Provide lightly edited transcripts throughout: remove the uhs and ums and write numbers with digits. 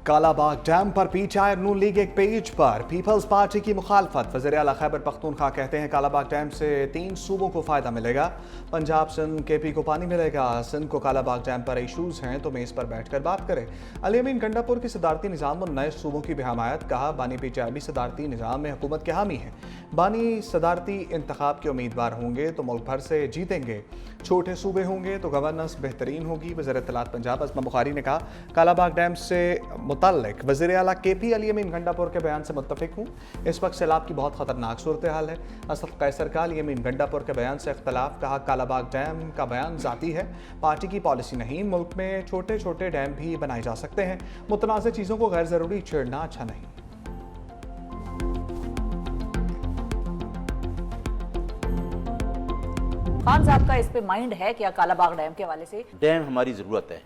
Kalabagh dam पर PTI नून league एक page पर पीपल्स पार्टी की मुखालफत। वज़ीर आला खैबर पख्तूनख्वा कहते हैं कालाबाग डैम से 3 सूबों को फ़ायदा मिलेगा। पंजाब सिंध केपी को पानी मिलेगा। सिंध को कालाबाग डैम पर इशूज़ हैं तो मेज़ पर बैठकर बात करें। अली अमीन गंडापुर की सदारती निज़ाम और नए सूबों की भी हमायत। कहा बानी पीटीआई भी सदारती निज़ाम में हुकूमत के हामी है। बानी सदारती इंतखाब के उम्मीदवार होंगे तो मुल्क भर से जीतेंगे। छोटे सूबे होंगे तो गवर्नेंस बेहतरीन होगी। वज़ीर इत्तलात पंजाब अज़मा बुखारी ने कहा कालाबाग डैम से मुतल्लिक वज़ीर आला केपी अली अमीन गंडापुर के बयान से मुत्तफिक हूँ। इस वक्त सैलाब की बहुत ख़तरनाक सूरत हाल है। असद कैसर का अली अमीन गंडापुर के बयान से इख्तलाफ। कहा कालाबाग डैम का बयान ज़ाती है, पार्टी की पॉलिसी नहीं। मुल्क में छोटे छोटे डैम भी बनाए जा सकते हैं। मुतनाज़ चीज़ों को गैर ज़रूरी छेड़ना अच्छा नहीं। खान साहब का इस पे माइंड है क्या कालाबाग डैम के हवाले से? डैम हमारी ज़रूरत है।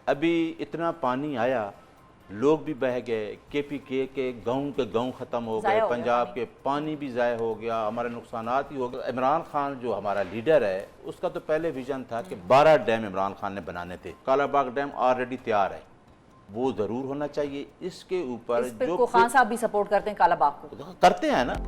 अभी इतना पानी आया, लोग भी बह गए, केपीके के गाँव ख़त्म हो गए, पंजाब के पानी भी ज़ाय हो गया, हमारे नुकसानात ही हो गए। इमरान खान जो हमारा लीडर है उसका तो पहले विजन था कि 12 डैम इमरान खान ने बनाने थे। कालाबाग डैम ऑलरेडी तैयार है, वो ज़रूर होना चाहिए। इसके ऊपर जो खान साहब भी सपोर्ट करते हैं कालाबाग को, करते हैं ना।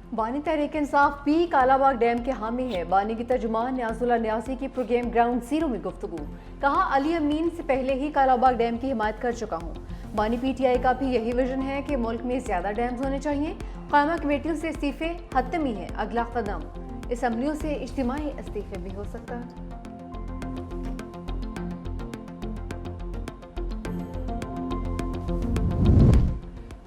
बानी तहरीक इंसाफ भी कालाबाग डैम के हामी है। बानी की तर्जुमान न्याजुल्लाह न्याजी की प्रोग्राम ग्राउंड जीरो में गुफ्तगू। कहा अली अमीन से पहले ही कालाबाग डैम की हिमायत कर चुका हूँ। बानी पीटीआई का भी यही विजन है कि मुल्क में ज्यादा डैम्स होने चाहिए। कायमा कमेटियों से इस्तीफे हतमी है अगला कदम। असम्बलियों से इज्तिमाई इस्तीफे भी हो सकता है।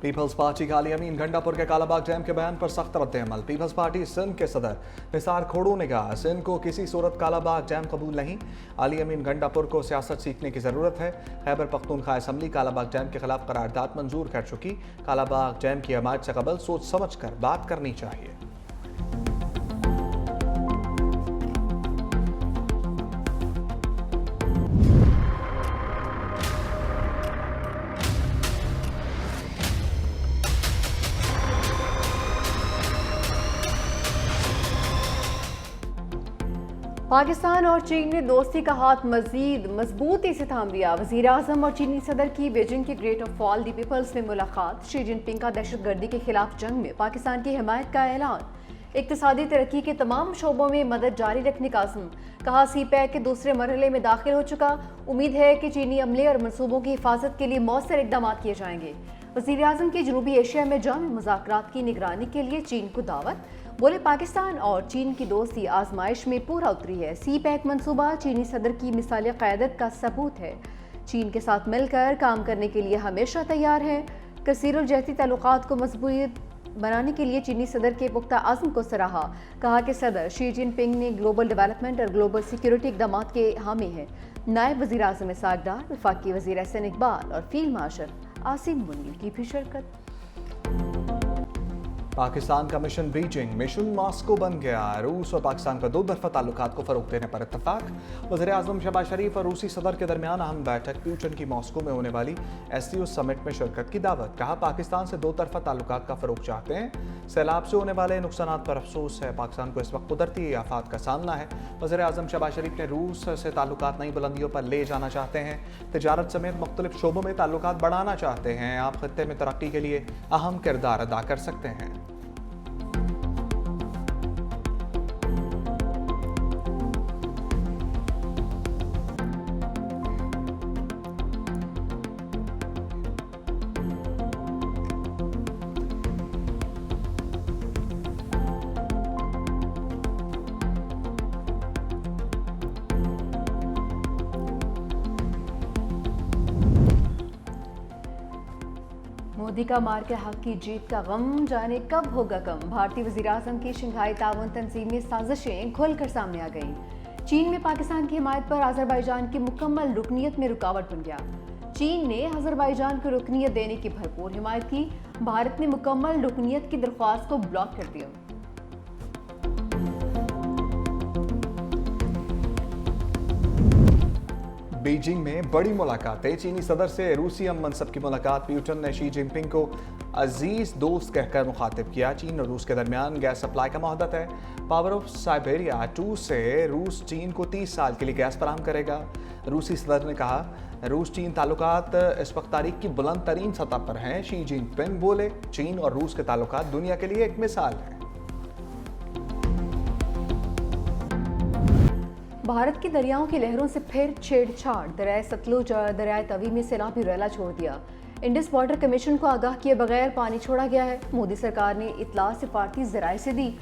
पीपल्स पार्टी का अली अमीन गंडापुर के कालाबाग डैम के बयान पर सख्त रद्द-ए-अमल। पीपल्स पार्टी सिंध के सदर निसार खोड़ू ने कहा सिंध को किसी सूरत कालाबाग डैम कबूल नहीं। अली अमीन गंडापुर को सियासत सीखने की ज़रूरत है। खैबर पख्तूनख्वा असम्बली कालाबाग डैम के खिलाफ करारदाद मंजूर कर चुकी। कालाबाग डैम की हमायत से कबल सोच समझ कर बात करनी चाहिए। पाकिस्तान और चीन ने दोस्ती का हाथ मजीद मजबूती से थाम लिया। वज़ीर आज़म और चीनी सदर की बीजिंग के great of fall the people's में मुलाकात। शी जिनपिंग का दहशतगर्दी के खिलाफ जंग में पाकिस्तान की हिमायत का ऐलान। इक्तिसादी तरक्की के तमाम शोबों में मदद जारी रखने का आज़म। कहा सी पैक के दूसरे मरहले में दाखिल हो चुका। उम्मीद है कि चीनी अमले और मनसूबों की हिफाजत के लिए मौसर इकदाम किए जाएंगे। वज़ीर आज़म की जनूबी एशिया में जाम मुज़ाकरात की निगरानी के लिए चीन को दावत। बोले पाकिस्तान और चीन की दोस्ती आजमाइश में पूरा उतरी है। सी पैक मनसूबा चीनी सदर की मिसाल क़यादत का सबूत है। चीन के साथ मिलकर काम करने के लिए हमेशा तैयार है। कसीरुल जहती ताल्लुकात को मजबूत बनाने के लिए चीनी सदर के पुख्ता आज़म को सराहा। कहा कि सदर शी जिनपिंग ने ग्लोबल डेवलपमेंट और ग्लोबल सिक्योरिटी इक़दाम के हामी हैं। नायब वज़ीर आज़म इसहाक़ डार, वफाकी वज़ीर एहसन इकबाल और फील्ड मार्शल आसिम मुनीर की भी शिरकत। पाकिस्तान का मिशन बीजिंग मिशन मॉस्को बन गया। रूस और पाकिस्तान का दो तरफा ताल्लुकात को फरोग देने पर इत्तफाक। वज़ीर आज़म शहबाज शरीफ और रूसी सदर के दरमियान अहम बैठक। प्यूटन की मॉस्को में होने वाली SCO समिट में शिरकत की दावत। कहा पाकिस्तान से दो तरफा ताल्लुकात का फरोग चाहते हैं। सैलाब से होने वाले नुकसानात पर अफसोस है। पाकिस्तान को इस वक्त कुदरती आफात का सामना है। वज़ीर आज़म शहबाज शरीफ ने रूस से ताल्लुकात नई बुलंदियों पर ले जाना चाहते हैं। तिजारत समेत मुख्तलिफ शोबों में ताल्लुकात बढ़ाना चाहते हैं। आप खत्ते में तरक्की के लिए अहम किरदार अदा कर सकते हैं। मोदी का मार के हक की जीत का गम जाने कब होगा कम। भारतीय वज़ीर आज़म की शंघाई ताउन तंजीम में साजिशें खुलकर सामने आ गईं। चीन में पाकिस्तान की हिमायत पर अज़रबैजान की मुकम्मल रुकनीयत में रुकावट बन गया। चीन ने अज़रबैजान को रुकनीयत देने की भरपूर हिमायत की। भारत ने मुकम्मल रुकनीयत की दरख्वास्त को ब्लॉक कर दिया। बीजिंग में बड़ी मुलाकातें। चीनी सदर से रूसी हम मनसब की मुलाकात। प्यूटन ने शी जिनपिंग को अजीज दोस्त कहकर मुखातिब किया। चीन और रूस के दरमियान गैस सप्लाई का मुहदत है। पावर ऑफ साइबेरिया 2 से रूस चीन को 30 साल के लिए गैस फराहम करेगा। रूसी सदर ने कहा रूस चीन ताल्लुकात इस वक्त तारीख की बुलंद तरीन सतह पर हैं। शी जिनपिंग बोले चीन और रूस के ताल्लुकात दुनिया के लिए एक मिसाल है। भारत की दरियाओं की लहरों से फिर छेड़छाड़। दरियाए सतलुज और दरियाए तवी में सैलाबी रैला छोड़ दिया। इंडस वाटर कमीशन को आगाह किए बगैर पानी छोड़ा गया है। मोदी सरकार ने इतला सिफारती जराए से दी।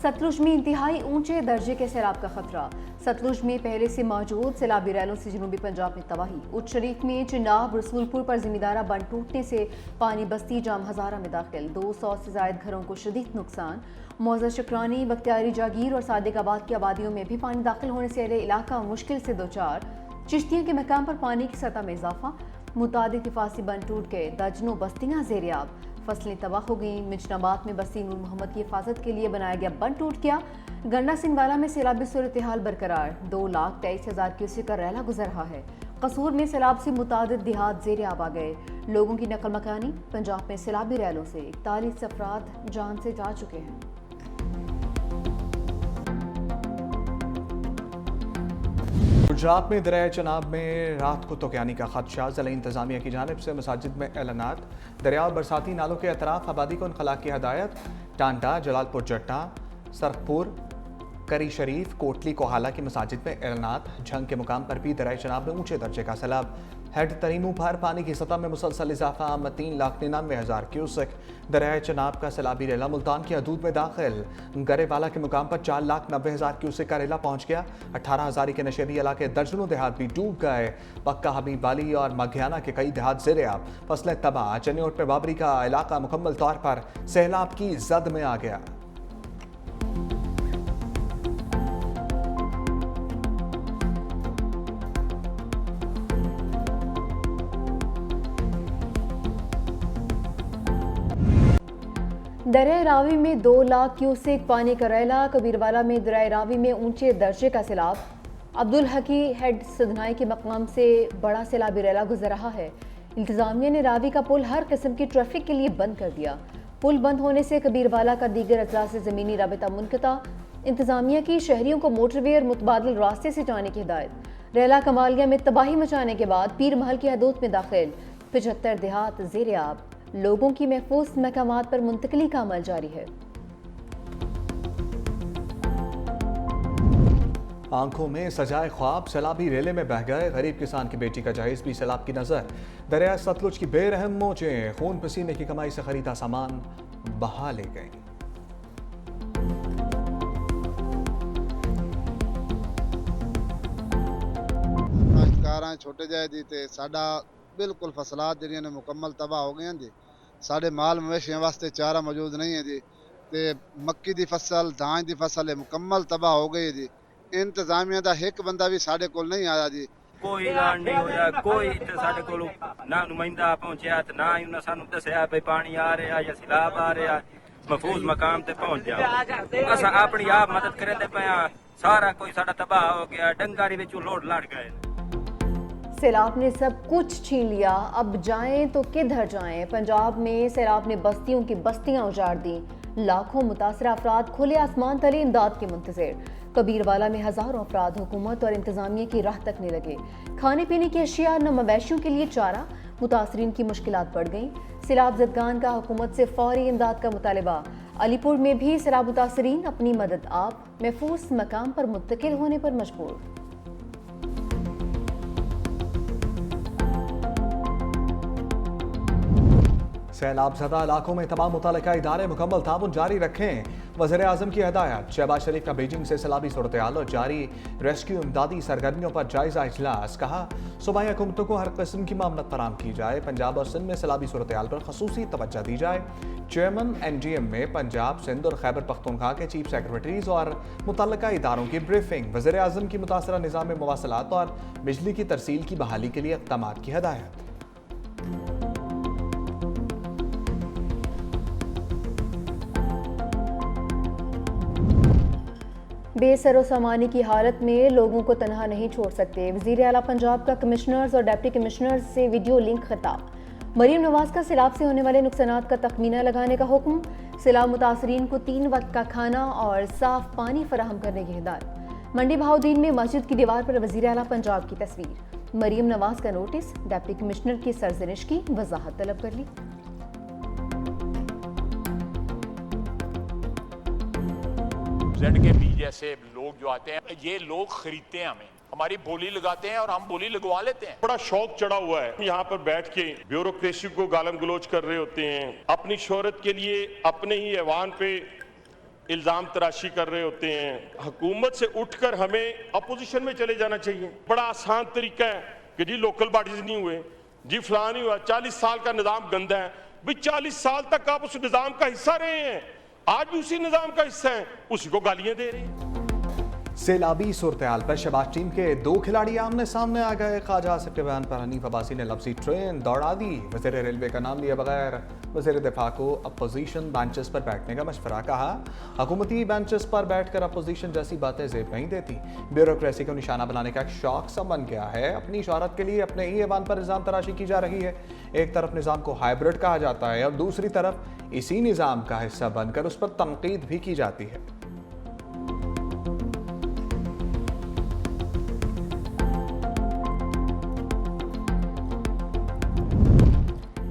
सतलुज में इंतहाई ऊंचे दर्जे के सैलाब का खतरा। सतलुज में पहले से मौजूद सैलाबी रैलों से जनूबी पंजाब में तबाही। उच्च शरीफ में चिनाब रसूलपुर पर जिमीदारा बंद टूटने से पानी बस्ती जाम हजारा में दाखिल। 200 से जायद घरों को शदीद नुकसान। मौजा शुक्रानी, बख्तियारी जागीर और सादिकाबाद की आबादियों में भी पानी दाखिल होने से अहले इलाका मुश्किल से दो चार। चिश्तियों के मकाम पर पानी की सतह में इजाफा। मुतादिद हिफाजी बंद टूट गए। दर्जनों बस्तियां ज़ेर-ए-आब। फसलें तबाह हो गईं। मिजनाबाद में बस्ती नूर मोहम्मद की हिफाजत के लिए बनाया गया बंद टूट गया। गंडा सिंहवाला में सैलाबी सूरत हाल बरकरार। 2,23,000 क्यूसेक का रैला गुजर रहा है। कसूर में सैलाब से मुतादिद देहात ज़ेर-ए-आब आ गए। लोगों की नकल मकानी। पंजाब में सैलाबी रैलों से 41 अफराद जान से जा चुके हैं। गुजरात में दरिया चनाब में रात को तोक़यानी का खदशा। ज़िला इंतज़ामिया की जानिब से मसाजिद में ऐलानात। दरिया और बरसाती नालों के अतराफ आबादी को इनखला की हदायत। टांडा, जलालपुर जट्टा, सरखपुर, करी शरीफ, कोटली कोहाला की मसाजिद में ऐलानात। झंग के मुकाम पर भी दरिया चनाब में ऊंचे दर्जे का सैलाब। हेड तरीमू पर पानी की सतह में मुसलसल इजाफा। 3,99,000 क्यूसेक। दरिया चनाब का सैलाबी रेला मुल्तान की हदूद में दाखिल। गरेवाला के मुकाम पर 4,90,000 क्यूसेक का रेला पहुंच गया। 18,000 के नशेबी इलाके दर्जनों देहात भी डूब गए। पक्का, हबीब वाली और मघियाना के कई देहात ज़ेर-ए-आब। फसलें तबाह। चनियोट में बाबरी का इलाका मुकम्मल तौर पर सैलाब की जद में आ गया। दरिया रावी में 2 लाख क्यूसेक पानी का रैला। कबीरवाला में दरिया रावी में ऊंचे दर्जे का सैलाब। अब्दुल हकी हेड सदनाई के मकाम से बड़ा सैलाबी रैला गुजर रहा है। इंतजामिया ने रावी का पुल हर किस्म की ट्रैफिक के लिए बंद कर दिया। पुल बंद होने से कबीरवाला का दीगर अजला से ज़मीनी राबिता मुनक़ता। इंतजामिया की शहरियों को मोटरवे और मुतबादिल रास्ते से जाने की हिदायत। रैला कमालिया में तबाही मचाने के बाद पीर महल की हदूद में दाखिल। 75 देहात ज़ेर-ए-आब। लोगों की महफूज मकामात पर मुंतकली का अमल जारी है। आंखों में सजाए ख्वाब सैलाबी रेले में बह गए। गरीब किसान की बेटी का जहेज भी सैलाब की नजर। दरिया सतलुज की बेरहम मौजें खून पसीने की कमाई से खरीदा सामान बहा ले गई। छोटे जाए दी ते साडा बिल्कुल फसलात जिहड़ियां ने मुकम्मल तबाह हो गई जी। साढ़े माल मवेशियों वास्ते चारा मौजूद नहीं है जी। ते मक्की दी फसल, धान दी फसल है मुकम्मल तबाह हो गई जी। इंतजामिया दा एक बंदा भी साढ़े कोल नहीं आया जी। कोई ऐलान नहीं होया, कोई इत्थे साढ़े कोल ना नुमाइंदा पहुंचया ते ना ही उन्हें सानू दस्या भाई पानी आ रहा या सैलाब आ रहा। महफूज मकाम ते पहुंच जाओ। असा अपनी आप मदद करते पे सारा कोई साडा तबाह हो गया। डंगारी विचों लोड लड़ गए। सैलाब ने सब कुछ छीन लिया। अब जाएं तो किधर जाएं। पंजाब में सैलाब ने बस्तियों की बस्तियां उजाड़ दी। लाखों मुतासरा अफराद खुले आसमान तले इमदाद के मुंतज़िर। कबीरवाला में हजारों अफराद हुकूमत और इंतजामिया की राह तकने लगे। खाने पीने की अशिया न मवेशियों के लिए चारा। मुतासरीन की मुश्किलात बढ़ गईं। सैलाब ज़दगान का हुकूमत से फौरी इमदाद का मुतालबा। अलीपुर में भी सैलाब मुतासरीन अपनी मदद आप महफूज मकाम पर मुंतकिल होने पर मजबूर। सैलाब ज़दा इलाकों में तमाम मुतल्लिका इदारे मुकम्मल ताउन जारी रखें। वज़ीर आज़म की हदायत। शहबाज शरीफ का बीजिंग से सैलाबी सूरत हाल और जारी रेस्क्यू इमदादी सरगर्मियों पर जायजा इजलास। कहा सूबाई हुकूमतों को हर किस्म की मामलत फराहम की जाए। पंजाब और सिंध में सैलाबी सूरत हाल पर खसूसी तवज्जो दी जाए। चेयरमैन NGM में पंजाब, सिंध और खैबर पख्तूनख्वा के चीफ सेक्रेटरीज और मुतल्लिका इदारों की ब्रीफिंग। वज़ीर आज़म की मुतासरा निज़ाम मवासलात और बिजली की तरसील की बहाली के लिए इक़दामात की हदायत। बेसरो सामानी की हालत में लोगों को तनहा नहीं छोड़ सकते। वज़ीर आला पंजाब का कमिश्नर्स और डिप्टी कमिश्नर्स से वीडियो लिंक खिताब। मरीम नवाज का सैलाब से होने वाले नुकसानात का तखमीना लगाने का हुक्म। सैलाब मुतासरीन को 3 वक्त का खाना और साफ पानी फराहम करने की हिदायत। मंडी बहाउद्दीन में मस्जिद की दीवार पर वज़ीर आला पंजाब की तस्वीर। मरीम नवाज का नोटिस, डिप्टी कमिश्नर की सरजनिश की वजाहत तलब कर ली। ZKP जैसे लोग जो आते हैं, ये लोग खरीदते हैं, हमारी बोली लगाते हैं और हम बोली लगवा लेते हैं। बड़ा शौक चढ़ा हुआ है, यहाँ पर बैठ के ब्यूरोक्रेसी को गालम गलोच कर रहे होते हैं, अपनी शोहरत के लिए अपने ही ऐवान पे इल्जाम तराशी कर रहे होते हैं। हुकूमत से उठकर हमें अपोजिशन में चले जाना चाहिए। बड़ा आसान तरीका है कि जी लोकल बॉडीज नहीं हुए, जी फलां नहीं हुआ, 40 साल का निज़ाम गंदा है। भाई 40 साल तक आप उस निज़ाम का हिस्सा रहे हैं, आज भी उसी निज़ाम का हिस्सा है, उसी को गालियां दे रहे हैं। सैलाबी सूरत-ए-हाल पर शहबाज टीम के 2 खिलाड़ी आमने सामने आ गए। ख्वाजा आसिफ के बयान पर हनीफ अब्बासी ने लफ्जी ट्रेन दौड़ा दी। वज़ीर रेलवे का नाम लिए बगैर वज़ीर दिफा को अपोजिशन बेंचेस पर बैठने का मशवरा कहा। हुकूमती बेंचेस पर बैठकर अपोजिशन जैसी बातें जेब नहीं देती। ब्यूरोक्रेसी को निशाना बनाने का एक शौक सा बन गया है। अपनी शोहरत के लिए अपने ही ऐवान पर निज़ाम तराशी की जा रही है। एक तरफ निज़ाम को हाइब्रिड कहा जाता है और दूसरी तरफ इसी निज़ाम का हिस्सा बनकर उस पर तनकीद भी की जाती है।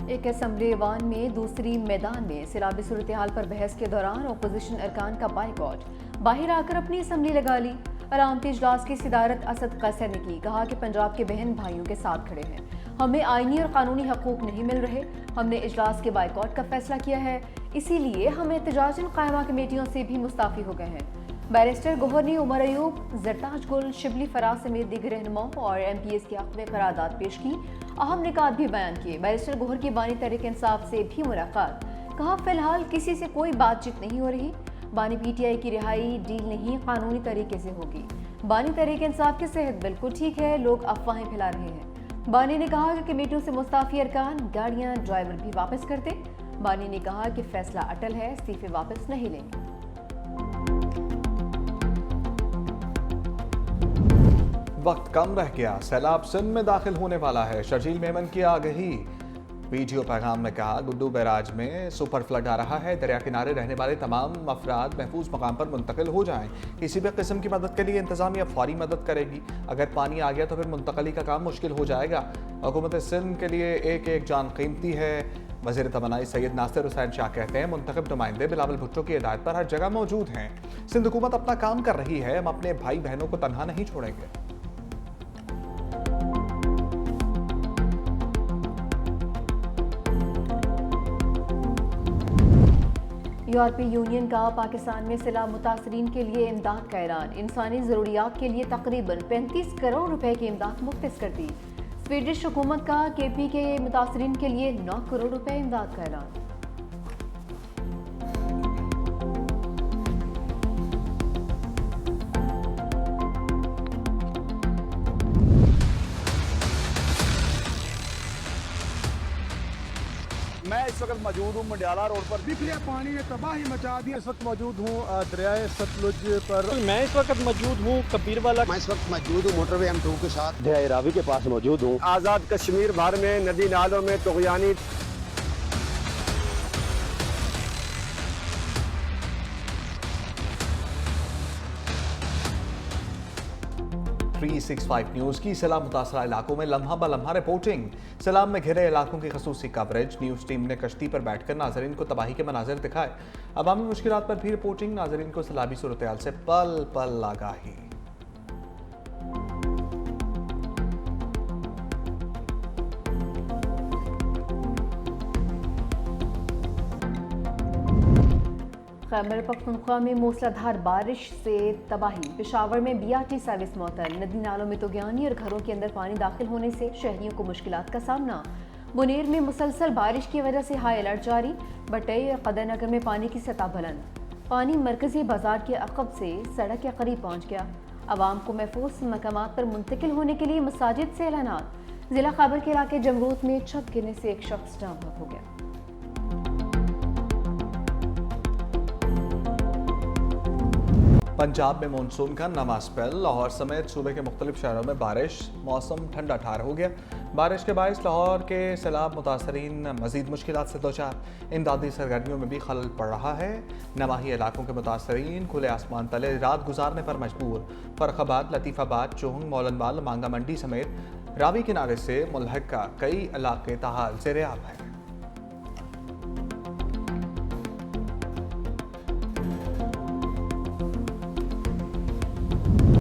एक असम्बली ईवान में दूसरी मैदान में सैलाबी सूरत हाल पर बहस के दौरान अपोजिशन अरकान का बाइकआउट। बाहर आकर अपनी असम्बली लगा ली। अलामती इजलास की सदारत असद कैसर ने की। कहा कि पंजाब के बहन भाइयों के साथ खड़े हैं, हमें आईनी और कानूनी हकूक नहीं मिल रहे। हमने इजलास के बाइकआउट का फैसला किया है, इसीलिए हम एहतजाजन कायमा कमेटियों से भी मुस्ताफी हो गए हैं। बैरिस्टर गोहर ने उमर अयूब, जरताज गुल, शिबली फराज समेत दीगर रहनुमाओं और MPs के हक में करारदाद पेश की। अहम निकात भी बयान किए। बैरिस्टर गोहर की बानी तहरीक इंसाफ से भी मुलाकात। कहा फिलहाल किसी से कोई बातचीत नहीं हो रही। बानी PTI की रिहाई डील नहीं, कानूनी तरीके से होगी। बानी तहरीक इंसाफ की सेहत बिल्कुल ठीक है, लोग अफवाहें फैला रहे हैं। बानी ने कहा कि कमेटियों से मुस्ताफी अरकान गाड़ियां ड्राइवर भी वापस कर दे। बानी ने कहा कि फैसला अटल है, इस्तीफे वापस नहीं लेंगे। वक्त कम रह गया, सैलाब सिंध में दाखिल होने वाला है। शर्जील मेमन की आगही। वीडियो पैगाम में कहा गुड्डू बैराज में सुपर फ्लड आ रहा है, दरिया किनारे रहने वाले तमाम अफराद महफूज मकाम पर मुंतकिल हो जाएं। किसी भी किस्म की मदद के लिए इंतजामिया फौरी मदद करेगी। अगर पानी आ गया तो फिर मुंतकली का काम मुश्किल हो जाएगा। हुकूमत सिंध के लिए एक एक जान कीमती है। वज़ीर तवानाई सैयद नासिर हुसैन शाह कहते हैं मुंतखब नुमाइंदे बिलावल भुट्टो की हिदायत पर हर जगह मौजूद हैं। सिंध हुकूमत अपना काम कर रही है, हम अपने भाई बहनों को तनहा नहीं छोड़ेंगे। यूरोपीय यूनियन का पाकिस्तान में सैलाब मुतासरीन के लिए इमदाद का ऐलान। इंसानी ज़रूरियात के लिए तकरीबन 35 करोड़ रुपए की इमदाद मुख्तस कर दी। स्वीडिश हुकूमत का KP के मुतासरीन के लिए 9 करोड़ रुपए इमदाद का ऐलान। मैं इस वक्त मौजूद हूँ मंडियाला रोड पर। बिखरे पानी ने तबाही मचा दी। इस वक्त मौजूद हूँ दरियाए सतलुज पर। मैं इस वक्त मौजूद हूँ कबीरवाला। मैं इस वक्त मौजूद हूँ मोटरवे M2 के साथ दरियाए रावी के पास मौजूद हूँ। आज़ाद कश्मीर भर में नदी नालों में तुग़यानी 365 न्यूज़ की सैलाब मुतासरा इलाकों में लम्हा ब लम्हा रिपोर्टिंग। सैलाब में घिरे इलाकों की खसूसी कवरेज। न्यूज़ टीम ने कश्ती पर बैठकर नाजरीन को तबाही के मनाजिर दिखाए। अवामी मुश्किलात पर भी रिपोर्टिंग। नाजरीन को सैलाबी सूरत-ए-हाल से पल पल आगाही। खैबर पख्तूनख्वा में मूसलाधार बारिश से तबाही। पेशावर में BRT सर्विस मअतल। नदी नालों में तुग़यानी और घरों के अंदर पानी दाखिल होने से शहरियों को मुश्किलात का सामना। बुनेर में मुसलसल बारिश की वजह से हाई अलर्ट जारी। बटई और कदरनगर में पानी की सतह बुलंद। पानी मरकजी बाजार के अक़ब से सड़क के करीब पहुँच गया। आवाम को महफूज मकामात पर मुंतकिल होने के लिए मसाजिद से ऐलानात। जिला खैबर के इलाके जमरूत में छत गिरने से एक शख्स जाम बहक हो गया। पंजाब में मानसून का नवा स्पेल, लाहौर समेत सूबे के मुख्तलिफ शहरों में बारिश, मौसम ठंडा ठार हो गया। बारिश के बायस लाहौर के सैलाब मुतासरीन मजीद मुश्किलात से दोचार। इमदादी सरगर्मियों में भी खलल पड़ रहा है। नवाही इलाकों के मुतासरीन खुले आसमान तले रात गुजारने पर मजबूर। फर्रुखाबाद, लतीफ़ाबाद, चोहंग, मौलनवाल, मांगा मंडी समेत रावी किनारे से मुल्हका कई इलाके ताहाल ज़ेर-ए-आब हैं।